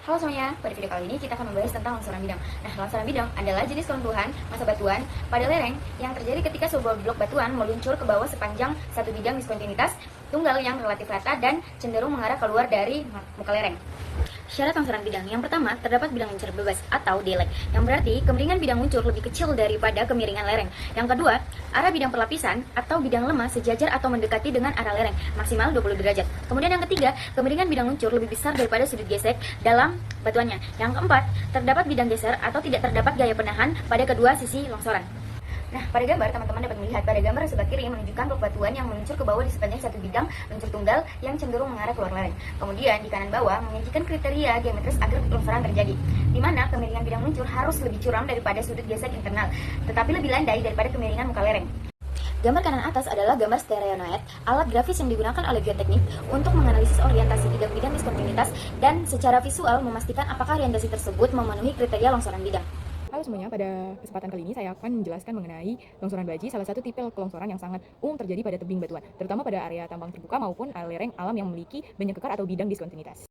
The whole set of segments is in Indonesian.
Halo semuanya, pada video kali ini kita akan membahas tentang longsoran bidang. Nah, longsoran bidang adalah jenis keruntuhan massa batuan pada lereng yang terjadi ketika sebuah blok batuan meluncur ke bawah sepanjang satu bidang diskontinuitas tunggal yang relatif rata dan cenderung mengarah keluar dari muka lereng. Syarat longsoran bidang. Yang pertama, terdapat bidang luncur bebas atau delay, yang berarti kemiringan bidang luncur lebih kecil daripada kemiringan lereng. Yang kedua, arah bidang perlapisan atau bidang lemah sejajar atau mendekati dengan arah lereng, maksimal 20 derajat. Kemudian yang ketiga, kemiringan bidang luncur lebih besar daripada sudut gesek dalam batuannya. Yang keempat, terdapat bidang geser atau tidak terdapat gaya penahan pada kedua sisi longsoran. Nah, pada gambar, teman-teman dapat melihat pada gambar sebelah kiri menunjukkan blok batuan yang meluncur ke bawah di sepanjang satu bidang luncur tunggal yang cenderung mengarah keluar lereng. Kemudian di kanan bawah menyajikan kriteria geometris agar longsoran terjadi, di mana kemiringan bidang luncur harus lebih curam daripada sudut gesek internal, tetapi lebih landai daripada kemiringan muka lereng. Gambar kanan atas adalah gambar stereonoid, alat grafis yang digunakan oleh geoteknik untuk menganalisis orientasi bidang-bidang diskontinuitas dan secara visual memastikan apakah orientasi tersebut memenuhi kriteria longsoran bidang. Halo semuanya, pada kesempatan kali ini saya akan menjelaskan mengenai longsoran baji, salah satu tipe kelongsoran yang sangat umum terjadi pada tebing batuan, terutama pada area tambang terbuka maupun lereng alam yang memiliki banyak kekar atau bidang diskontinuitas.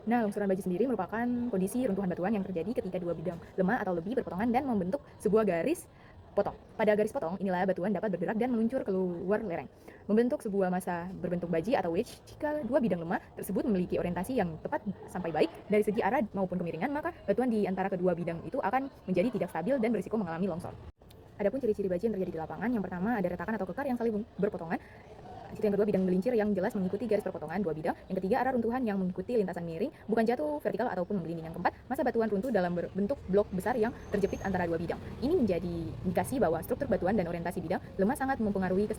Nah, longsoran baji sendiri merupakan kondisi runtuhan batuan yang terjadi ketika dua bidang lemah atau lebih berpotongan dan membentuk sebuah garis potong. Pada garis potong, inilah batuan dapat bergerak dan meluncur keluar lereng, membentuk sebuah massa berbentuk baji atau wedge. Jika dua bidang lemah tersebut memiliki orientasi yang tepat sampai baik dari segi arah maupun kemiringan, maka batuan di antara kedua bidang itu akan menjadi tidak stabil dan berisiko mengalami longsor. Adapun ciri-ciri baji yang terjadi di lapangan, yang pertama ada retakan atau kekar yang saling berpotongan. Yang kedua, bidang gelincir yang jelas mengikuti garis perpotongan dua bidang. Yang ketiga, arah runtuhan yang mengikuti lintasan miring, bukan jatuh vertikal ataupun memblinding. Yang keempat, massa batuan runtuh dalam bentuk blok besar yang terjepit antara dua bidang. Ini menjadi indikasi bahwa struktur batuan dan orientasi bidang lemah sangat mempengaruhi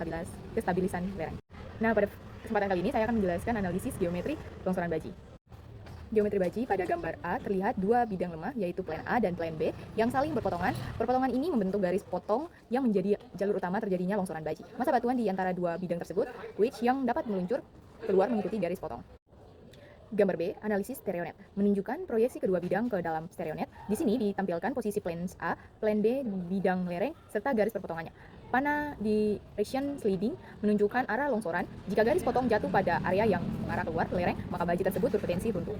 kestabilisan lereng. Nah, pada kesempatan kali ini saya akan menjelaskan analisis geometri longsoran baji. Geometri baji pada gambar A terlihat dua bidang lemah, yaitu plan A dan plan B, yang saling berpotongan. Perpotongan ini membentuk garis potong yang menjadi jalur utama terjadinya longsoran baji. Massa batuan di antara dua bidang tersebut, wedge yang dapat meluncur keluar mengikuti garis potong. Gambar B, analisis stereonet, menunjukkan proyeksi kedua bidang ke dalam stereonet. Di sini ditampilkan posisi plan A, plan B, bidang lereng, serta garis perpotongannya. Panah direction sliding menunjukkan arah longsoran. Jika garis potong jatuh pada area yang mengarah keluar lereng, maka baji tersebut berpotensi runtuh.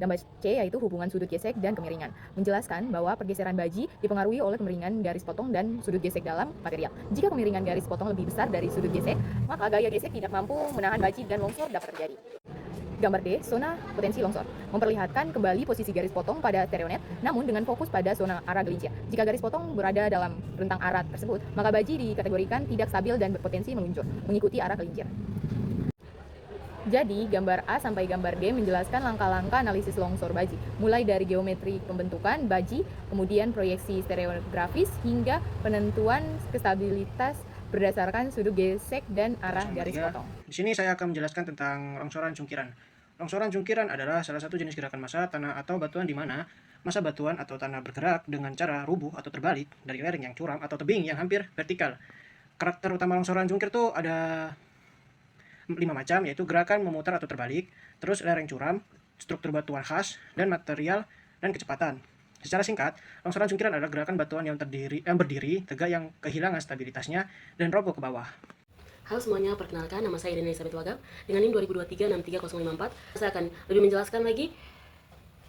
Gambar C yaitu hubungan sudut gesek dan kemiringan, menjelaskan bahwa pergeseran baji dipengaruhi oleh kemiringan garis potong dan sudut gesek dalam material. Jika kemiringan garis potong lebih besar dari sudut gesek, maka gaya gesek tidak mampu menahan baji dan longsor dapat terjadi. Gambar D, zona potensi longsor, memperlihatkan kembali posisi garis potong pada stereonet, namun dengan fokus pada zona arah gelincir. Jika garis potong berada dalam rentang arah tersebut, maka baji dikategorikan tidak stabil dan berpotensi meluncur, mengikuti arah gelincir. Jadi, gambar A sampai gambar D menjelaskan langkah-langkah analisis longsor baji, mulai dari geometri pembentukan baji, kemudian proyeksi stereografis, hingga penentuan stabilitas berdasarkan sudut gesek dan arah garis potong. Di sini saya akan menjelaskan tentang longsoran cungkiran. Longsoran cungkiran adalah salah satu jenis gerakan massa tanah atau batuan di mana massa batuan atau tanah bergerak dengan cara rubuh atau terbalik dari lereng yang curam atau tebing yang hampir vertikal. Karakter utama longsoran cungkir itu ada 5 macam, yaitu gerakan memutar atau terbalik, terus lereng curam, struktur batuan khas, dan material dan kecepatan. Secara singkat, longsoran cungkiran adalah gerakan batuan yang berdiri tegak yang kehilangan stabilitasnya dan roboh ke bawah. Halo semuanya, perkenalkan nama saya Elizabeth Wagab dengan NIM 2023-63054. Saya akan lebih menjelaskan lagi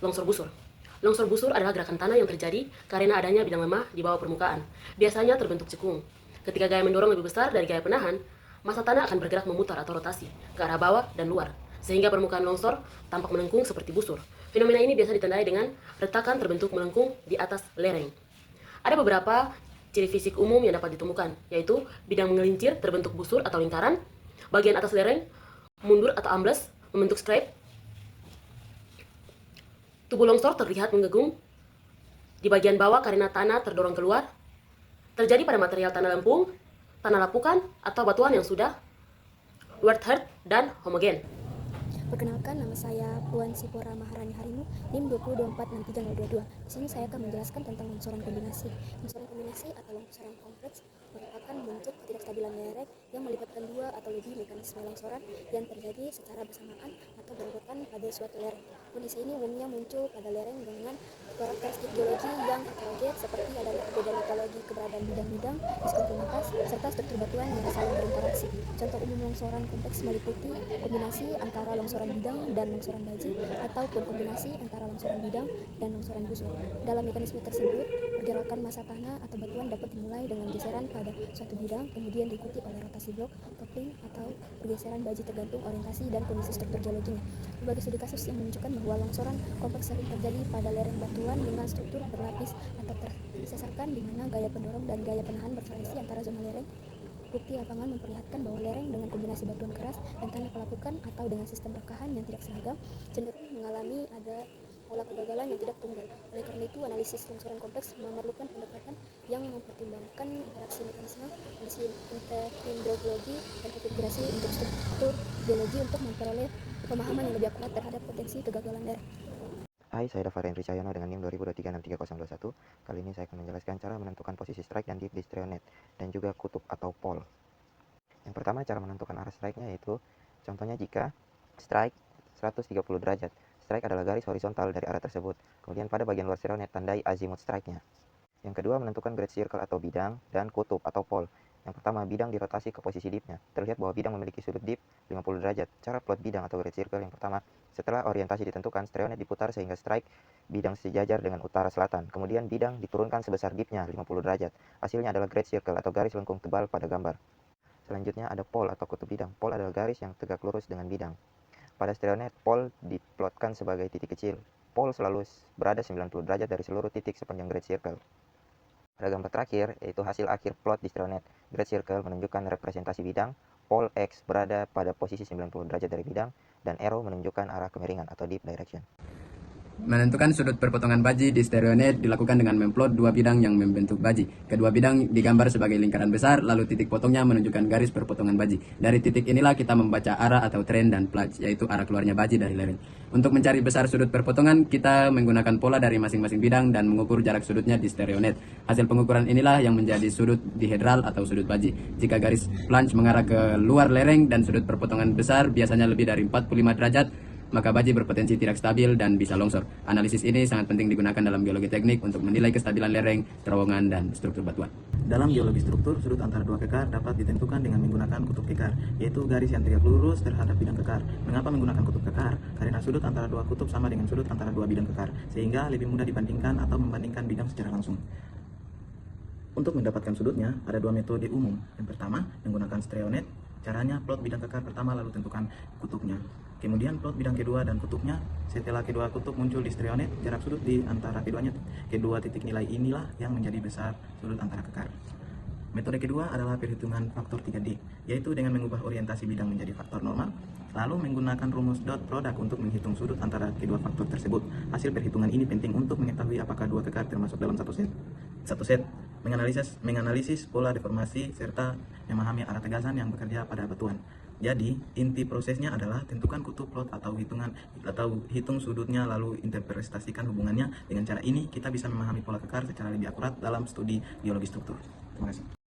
longsor busur. Longsor busur adalah gerakan tanah yang terjadi karena adanya bidang lemah di bawah permukaan. Biasanya terbentuk cekung. Ketika gaya mendorong lebih besar dari gaya penahan, massa tanah akan bergerak memutar atau rotasi ke arah bawah dan luar, sehingga permukaan longsor tampak melengkung seperti busur. Fenomena ini biasa ditandai dengan retakan terbentuk melengkung di atas lereng. Ada beberapa ciri fisik umum yang dapat ditemukan, yaitu bidang mengelincir terbentuk busur atau lingkaran, bagian atas lereng mundur atau ambles membentuk scrape, tubuh longsor terlihat menggegung di bagian bawah karena tanah terdorong keluar, terjadi pada material tanah lempung, tanah lapukan, atau batuan yang sudah wet-hard dan homogen. Perkenalkan, nama saya Puan Sipora Maharani Harimu, NIM 20246322. Di sini saya akan menjelaskan tentang longsoran kombinasi. Longsoran kombinasi atau longsoran kompleks merupakan bentuk ketidakstabilan lereng yang melibatkan dua atau lebih mekanisme longsoran yang terjadi secara bersamaan atau berurutan pada suatu lereng. Kondisi ini umumnya muncul pada lereng dengan karakteristik geologi yang heterogen seperti adanya perbedaan litologi, keberadaan bidang-bidang, diskontinuitas, serta struktur batuan yang saling berinteraksi. Contoh umum longsoran kompleks meliputi kombinasi antara longsoran bidang dan longsoran baji ataupun kombinasi antara longsoran bidang dan longsoran busur. Dalam mekanisme tersebut, pergerakan massa tanah atau batuan dapat dimulai dengan geseran pada suatu bidang, kemudian diikuti oleh rotasi blok, coupling, atau pergeseran baji tergantung orientasi dan kondisi struktur geologinya. Berbagai studi kasus yang menunjukkan bahwa longsoran kompleks sering terjadi pada lereng batuan dengan struktur berlapis atau tersesarkan di mana gaya pendorong dan gaya penahan bervariasi antara zona lereng. Bukti lapangan memperlihatkan bahwa lereng dengan kombinasi batuan keras dan tanah pelapukan atau dengan sistem rekahan yang tidak seragam cenderung mengalami ada pola kegagalan yang tidak tunggal. Oleh karena itu, analisis longsoran kompleks memerlukan pendekatan yang mempertimbangkan interaksi mekanisme, kondisi hidrologi, dan konfigurasi untuk struktur geologi untuk memperoleh pemahaman yang lebih akurat terhadap potensi kegagalan lereng. Hai, saya Dava Rendri Cahyono dengan NIM 2023630021. Kali ini saya akan menjelaskan cara menentukan posisi strike dan dip di Strionet dan juga kutub atau pole. Yang pertama, cara menentukan arah strike-nya yaitu contohnya jika strike 130 derajat. Strike adalah garis horizontal dari arah tersebut. Kemudian pada bagian luar Strionet tandai azimut strike-nya. Yang kedua, menentukan great circle atau bidang dan kutub atau pole. Yang pertama, bidang dirotasi ke posisi dipnya. Terlihat bahwa bidang memiliki sudut dip 50 derajat. Cara plot bidang atau great circle yang pertama, setelah orientasi ditentukan, Strionet diputar sehingga strike bidang sejajar dengan utara selatan. Kemudian bidang diturunkan sebesar dipnya 50 derajat. Hasilnya adalah great circle atau garis lengkung tebal pada gambar. Selanjutnya ada pole atau kutub bidang. Pole adalah garis yang tegak lurus dengan bidang. Pada Strionet, pole diplotkan sebagai titik kecil. Pole selalu berada 90 derajat dari seluruh titik sepanjang great circle. Pada gambar terakhir, yaitu hasil akhir plot di Strionet. Great circle menunjukkan representasi bidang, pole X berada pada posisi 90 derajat dari bidang, dan arrow menunjukkan arah kemiringan atau dip direction. Menentukan sudut perpotongan baji di Strionet dilakukan dengan memplot dua bidang yang membentuk baji. Kedua bidang digambar sebagai lingkaran besar, lalu titik potongnya menunjukkan garis perpotongan baji. Dari titik inilah kita membaca arah atau trend dan plunge, yaitu arah keluarnya baji dari lereng. Untuk mencari besar sudut perpotongan, kita menggunakan pola dari masing-masing bidang dan mengukur jarak sudutnya di Strionet. Hasil pengukuran inilah yang menjadi sudut dihedral atau sudut baji. Jika garis plunge mengarah ke luar lereng dan sudut perpotongan besar biasanya lebih dari 45 derajat, maka baji berpotensi tidak stabil dan bisa longsor. Analisis ini sangat penting digunakan dalam geologi teknik untuk menilai kestabilan lereng, terowongan, dan struktur batuan. Dalam geologi struktur, sudut antara dua kekar dapat ditentukan dengan menggunakan kutub kekar, yaitu garis yang tegak lurus terhadap bidang kekar. Mengapa menggunakan kutub kekar? Karena sudut antara dua kutub sama dengan sudut antara dua bidang kekar, sehingga lebih mudah dibandingkan atau membandingkan bidang secara langsung. Untuk mendapatkan sudutnya, ada dua metode umum. Yang pertama, menggunakan Strionet. Caranya, plot bidang kekar pertama lalu tentukan kutubnya. Kemudian plot bidang kedua dan kutubnya. Setelah kedua kutub muncul di Strionet, jarak sudut di antara kedua titik nilai inilah yang menjadi besar sudut antara kekar. Metode kedua adalah perhitungan faktor 3D, yaitu dengan mengubah orientasi bidang menjadi faktor normal, lalu menggunakan rumus dot product untuk menghitung sudut antara kedua faktor tersebut. Hasil perhitungan ini penting untuk mengetahui apakah dua kekar termasuk dalam satu set, menganalisis pola deformasi, serta memahami arah tegasan yang bekerja pada batuan. Jadi, inti prosesnya adalah tentukan kutub plot atau hitung sudutnya lalu interpretasikan hubungannya. Dengan cara ini, kita bisa memahami pola kekar secara lebih akurat dalam studi geologi struktur. Terima kasih.